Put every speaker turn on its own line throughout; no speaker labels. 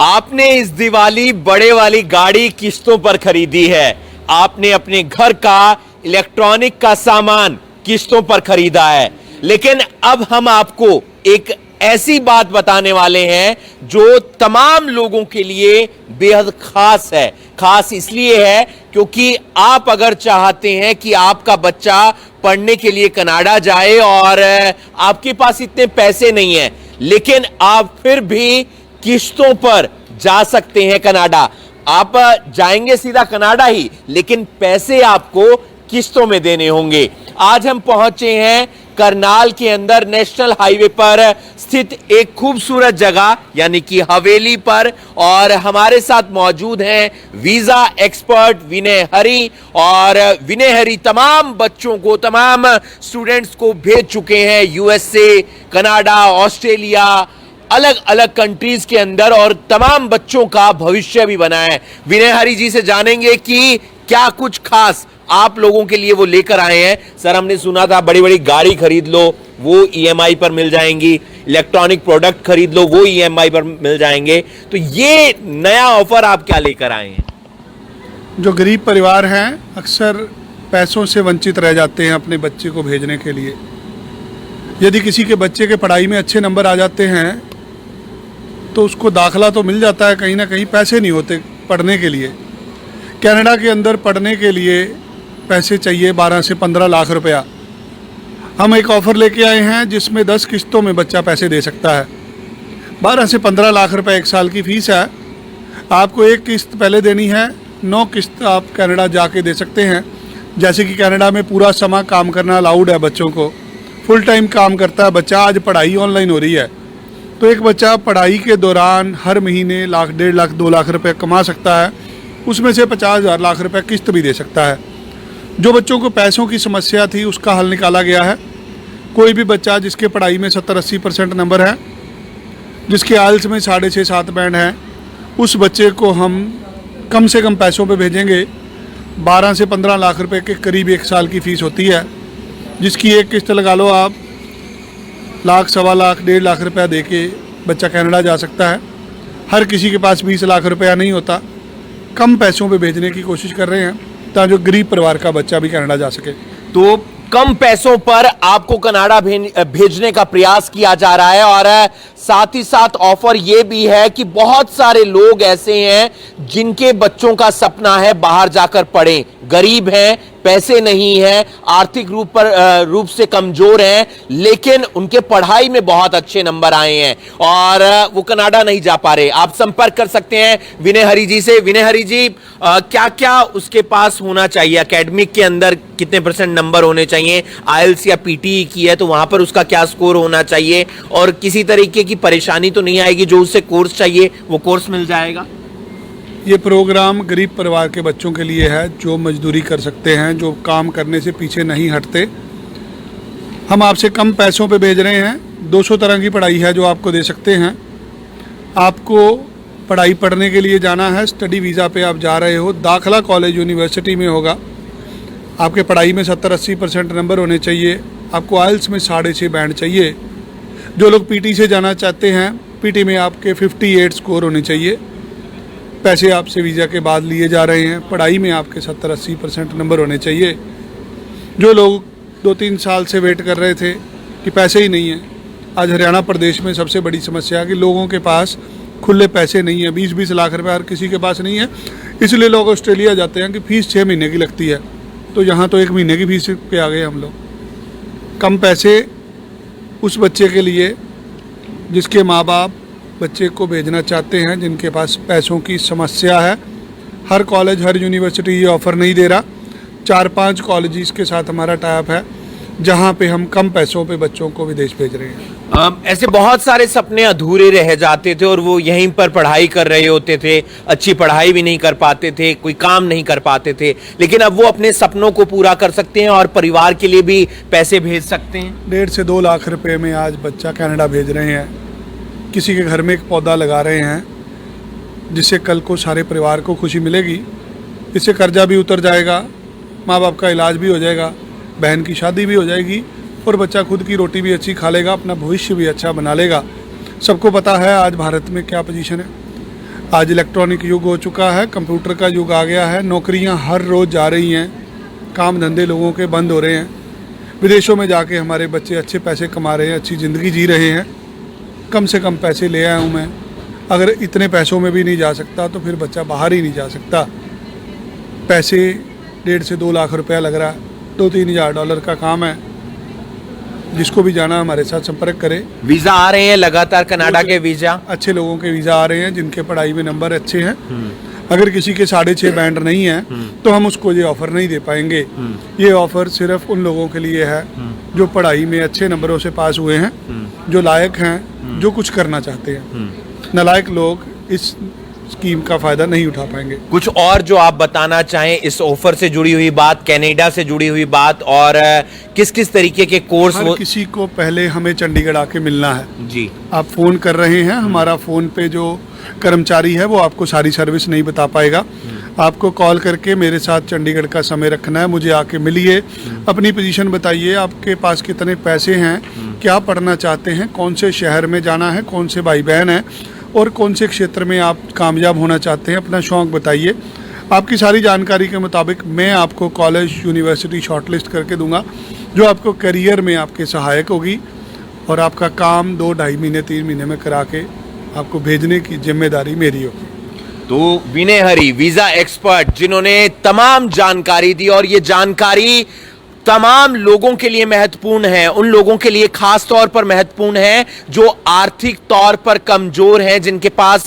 आपने इस दिवाली बड़े वाली गाड़ी किस्तों पर खरीदी है। आपने अपने घर का इलेक्ट्रॉनिक का सामान किस्तों पर खरीदा है। लेकिन अब हम आपको एक ऐसी बात बताने वाले हैं जो तमाम लोगों के लिए बेहद खास है। खास इसलिए है क्योंकि आप अगर चाहते हैं कि आपका बच्चा पढ़ने के लिए कनाडा जाए और आपके पास इतने पैसे नहीं हैं, लेकिन आप फिर भी किस्तों पर जा सकते हैं कनाडा। आप जाएंगे सीधा कनाडा ही, लेकिन पैसे आपको किस्तों में देने होंगे। आज हम पहुंचे हैं करनाल के अंदर नेशनल हाईवे पर स्थित एक खूबसूरत जगह यानी कि हवेली पर, और हमारे साथ मौजूद हैं वीजा एक्सपर्ट विनय हरी। और विनय हरी तमाम बच्चों को, तमाम स्टूडेंट्स को भेज चुके हैं यूएसए, कनाडा, ऑस्ट्रेलिया, अलग अलग कंट्रीज के अंदर, और तमाम बच्चों का भविष्य भी बना है। विनय हरी जी से जानेंगे कि क्या कुछ खास आप लोगों के लिए वो लेकर आए हैं। सर, हमने सुना था बड़ी बड़ी गाड़ी खरीद लो वो ईएमआई पर मिल जाएंगी, इलेक्ट्रॉनिक प्रोडक्ट खरीद लो वो ईएमआई पर मिल जाएंगे, तो ये नया ऑफर आप क्या लेकर आए हैं?
जो गरीब परिवार हैं अक्सर पैसों से वंचित रह जाते हैं अपने बच्चे को भेजने के लिए। यदि किसी के बच्चे के पढ़ाई में अच्छे नंबर आ जाते हैं तो उसको दाखला तो मिल जाता है, कहीं ना कहीं पैसे नहीं होते पढ़ने के लिए। कनाडा के अंदर पढ़ने के लिए पैसे चाहिए 12 से 15 लाख रुपया। हम एक ऑफ़र लेके आए हैं जिसमें 10 किस्तों में बच्चा पैसे दे सकता है। 12 से 15 लाख रुपए एक साल की फ़ीस है। आपको एक किस्त पहले देनी है, 9 किस्त आप कनाडा जाके दे सकते हैं। जैसे कि कनाडा में पूरा समय काम करना अलाउड है बच्चों को, फुल टाइम काम करता है बच्चा। आज पढ़ाई ऑनलाइन हो रही है, तो एक बच्चा पढ़ाई के दौरान हर महीने लाख, 1.5 लाख, 2 लाख रुपए कमा सकता है। उसमें से 50,000 लाख रुपए किस्त भी दे सकता है। जो बच्चों को पैसों की समस्या थी उसका हल निकाला गया है। कोई भी बच्चा जिसके पढ़ाई में 70-80% नंबर है, जिसके आइल्स में 6.5-7 बैंड हैं, उस बच्चे को हम कम से कम पैसों पे भेजेंगे। 12 से 15 लाख रुपए के करीब एक साल की फ़ीस होती है, जिसकी एक किस्त लगा लो आप, लाख, 1.25 लाख, 1.5 लाख रुपया दे के बच्चा कनाडा जा सकता है। हर किसी के पास 20 लाख रुपया नहीं होता। कम पैसों पे भेजने की कोशिश कर रहे हैं ताकि जो गरीब परिवार का बच्चा भी कनाडा जा सके।
तो कम पैसों पर आपको कनाडा भेजने का प्रयास किया जा रहा है। और साथ ही साथ ऑफर यह भी है कि बहुत सारे लोग ऐसे हैं जिनके बच्चों का सपना है बाहर जाकर पढ़ें, गरीब हैं, पैसे नहीं है, आर्थिक रूप से कमजोर हैं, लेकिन उनके पढ़ाई में बहुत अच्छे नंबर आए हैं और वो कनाडा नहीं जा पा रहे। आप संपर्क कर सकते हैं विनय हरी जी से। विनय हरी जी, क्या क्या उसके पास होना चाहिए? एकेडमिक के अंदर कितने % नंबर होने चाहिए? आइल्स या पीटी की है तो वहां पर उसका क्या स्कोर होना चाहिए? और किसी तरीके की परेशानी तो नहीं आएगी? जो उसे कोर्स चाहिए वो कोर्स मिल जाएगा?
ये प्रोग्राम गरीब परिवार के बच्चों के लिए है जो मजदूरी कर सकते हैं, जो काम करने से पीछे नहीं हटते। हम आपसे कम पैसों पे भेज रहे हैं। 200 तरह की पढ़ाई है जो आपको दे सकते हैं। आपको पढ़ाई पढ़ने के लिए जाना है, स्टडी वीज़ा पे आप जा रहे हो, दाखला कॉलेज यूनिवर्सिटी में होगा। आपके पढ़ाई में 70-80% नंबर होने चाहिए। आपको आइल्स में 6.5 बैंड चाहिए। जो लोग पीटी से जाना चाहते हैं, पीटी में आपके 58 स्कोर होने चाहिए। पैसे आपसे वीज़ा के बाद लिए जा रहे हैं। पढ़ाई में आपके 70-80% नंबर होने चाहिए। जो लोग 2-3 साल से वेट कर रहे थे कि पैसे ही नहीं हैं, आज हरियाणा प्रदेश में सबसे बड़ी समस्या है कि लोगों के पास खुले पैसे नहीं है। 20-20 लाख रुपए हर किसी के पास नहीं है। इसलिए लोग ऑस्ट्रेलिया जाते हैं कि फ़ीस 6 महीने की लगती है, तो यहाँ तो 1 महीने की फ़ीस पे आ गए हम लोग। कम पैसे उस बच्चे के लिए जिसके माँ बाप बच्चे को भेजना चाहते हैं, जिनके पास पैसों की समस्या है। हर कॉलेज, हर यूनिवर्सिटी ये ऑफ़र नहीं दे रहा। 4-5 कॉलेजेस के साथ हमारा टाइप है जहां पे हम कम पैसों पे बच्चों को विदेश भेज रहे हैं।
ऐसे बहुत सारे सपने अधूरे रह जाते थे और वो यहीं पर पढ़ाई कर रहे होते थे, अच्छी पढ़ाई भी नहीं कर पाते थे, कोई काम नहीं कर पाते थे, लेकिन अब वो अपने सपनों को पूरा कर सकते हैं और परिवार के लिए भी पैसे भेज सकते हैं।
1.5 से 2 लाख रुपए में आज बच्चा कनाडा भेज रहे हैं। किसी के घर में एक पौधा लगा रहे हैं जिससे कल को सारे परिवार को खुशी मिलेगी। इससे कर्जा भी उतर जाएगा, माँ बाप का इलाज भी हो जाएगा, बहन की शादी भी हो जाएगी और बच्चा खुद की रोटी भी अच्छी खा लेगा, अपना भविष्य भी अच्छा बना लेगा। सबको पता है आज भारत में क्या पोजीशन है। आज इलेक्ट्रॉनिक युग हो चुका है, कंप्यूटर का युग आ गया है, नौकरियां हर रोज़ जा रही हैं, काम धंधे लोगों के बंद हो रहे हैं, विदेशों में जाके हमारे बच्चे अच्छे पैसे कमा रहे हैं, अच्छी ज़िंदगी जी रहे हैं। कम से कम पैसे ले आया हूँ मैं। अगर इतने पैसों में भी नहीं जा सकता तो फिर बच्चा बाहर ही नहीं जा सकता। पैसे 1.5 से 2 लाख रुपया लग रहा है, 2-3 हज़ार डॉलर का काम है। जिसको भी जाना हमारे साथ संपर्क करे।
वीजा आ रहे हैं लगातार, कनाडा के वीजा
अच्छे लोगों के वीज़ा आ रहे हैं जिनके पढ़ाई में नंबर अच्छे हैं। अगर किसी के 6.5 बैंड नहीं है तो हम उसको ये ऑफ़र नहीं दे पाएंगे। ये ऑफ़र सिर्फ उन लोगों के लिए है जो पढ़ाई में अच्छे नंबरों से पास हुए हैं, जो लायक हैं, जो कुछ करना चाहते हैं। नालायक लोग इस स्कीम का फ़ायदा नहीं उठा पाएंगे।
कुछ और जो आप बताना चाहें इस ऑफर से जुड़ी हुई बात, कनाडा से जुड़ी हुई बात, और किस किस तरीके के कोर्स
हर किसी को पहले हमें चंडीगढ़ आके मिलना है
जी।
आप फ़ोन कर रहे हैं, हमारा फ़ोन पे जो कर्मचारी है वो आपको सारी सर्विस नहीं बता पाएगा। आपको कॉल करके मेरे साथ चंडीगढ़ का समय रखना है, मुझे आके मिलिए, अपनी पोजीशन बताइए, आपके पास कितने पैसे हैं, क्या पढ़ना चाहते हैं, कौन से शहर में जाना है, कौन से भाई बहन हैं और कौन से क्षेत्र में आप कामयाब होना चाहते हैं, अपना शौक़ बताइए। आपकी सारी जानकारी के मुताबिक मैं आपको कॉलेज यूनिवर्सिटी शॉर्टलिस्ट करके दूंगा जो आपको करियर में आपके सहायक होगी और आपका काम 2-2.5 महीने 3 महीने में करा के आपको भेजने की जिम्मेदारी मेरी होगी।
तो विनय हरी, वीजा एक्सपर्ट, जिन्होंने तमाम जानकारी दी, और ये जानकारी तमाम लोगों के लिए महत्वपूर्ण है, उन लोगों के लिए खास तौर पर महत्वपूर्ण है जो आर्थिक तौर पर कमजोर हैं, जिनके पास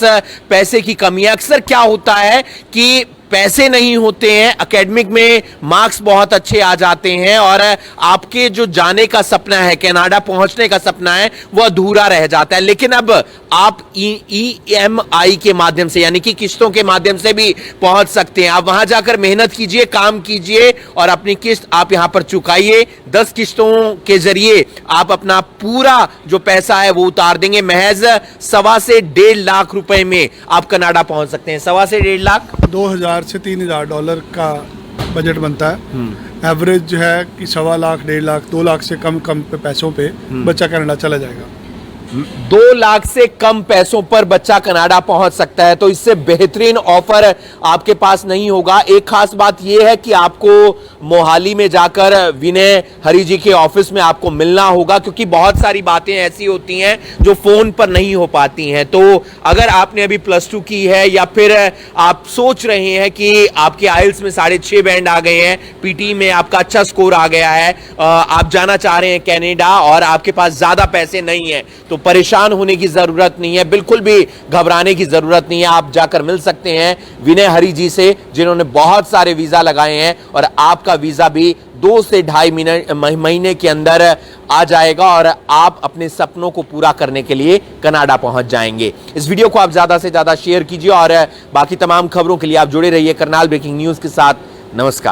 पैसे की कमी है। अक्सर क्या होता है कि पैसे नहीं होते हैं, एकेडमिक में मार्क्स बहुत अच्छे आ जाते हैं और आपके जो जाने का सपना है, कनाडा पहुंचने का सपना है, वो अधूरा रह जाता है। लेकिन अब आप EMI के माध्यम से, यानी कि किस्तों के माध्यम से भी पहुंच सकते हैं। आप वहां जाकर मेहनत कीजिए, काम कीजिए और अपनी किस्त आप यहां पर चुकाइए। 10 किस्तों के जरिए आप अपना पूरा जो पैसा है वो उतार देंगे। महज 1.25 से 1.5 लाख रुपए में आप कनाडा पहुंच सकते हैं। 1.25 से 1.5 लाख,
2,000 से 3,000 डॉलर का बजट बनता है। एवरेज है कि 1.25 लाख, 1.5 लाख, 2 लाख से कम पे पैसों पे बच्चा कनाडा चला जाएगा।
2 लाख से कम पैसों पर बच्चा कनाडा पहुंच सकता है, तो इससे बेहतरीन ऑफर आपके पास नहीं होगा। एक खास बात यह है कि आपको मोहाली में जाकर विनय हरी जी के ऑफिस में आपको मिलना होगा, क्योंकि बहुत सारी बातें ऐसी होती हैं जो फोन पर नहीं हो पाती हैं। तो अगर आपने अभी +2 की है या फिर आप सोच रहे हैं कि आपके आइल्स में 6.5 बैंड आ गए हैं, पीटी में आपका अच्छा स्कोर आ गया है, आप जाना चाह रहे हैं कनाडा और आपके पास ज्यादा पैसे नहीं है, तो परेशान होने की जरूरत नहीं है, बिल्कुल भी घबराने की जरूरत नहीं है। आप जाकर मिल सकते हैं विनय हरी जी से, जिन्होंने बहुत सारे वीजा लगाए हैं और आपका वीजा भी 2 से 2.5 महीने के अंदर आ जाएगा और आप अपने सपनों को पूरा करने के लिए कनाडा पहुंच जाएंगे। इस वीडियो को आप ज्यादा से ज्यादा शेयर कीजिए और बाकी तमाम खबरों के लिए आप जुड़े रहिए करनाल ब्रेकिंग न्यूज के साथ। नमस्कार।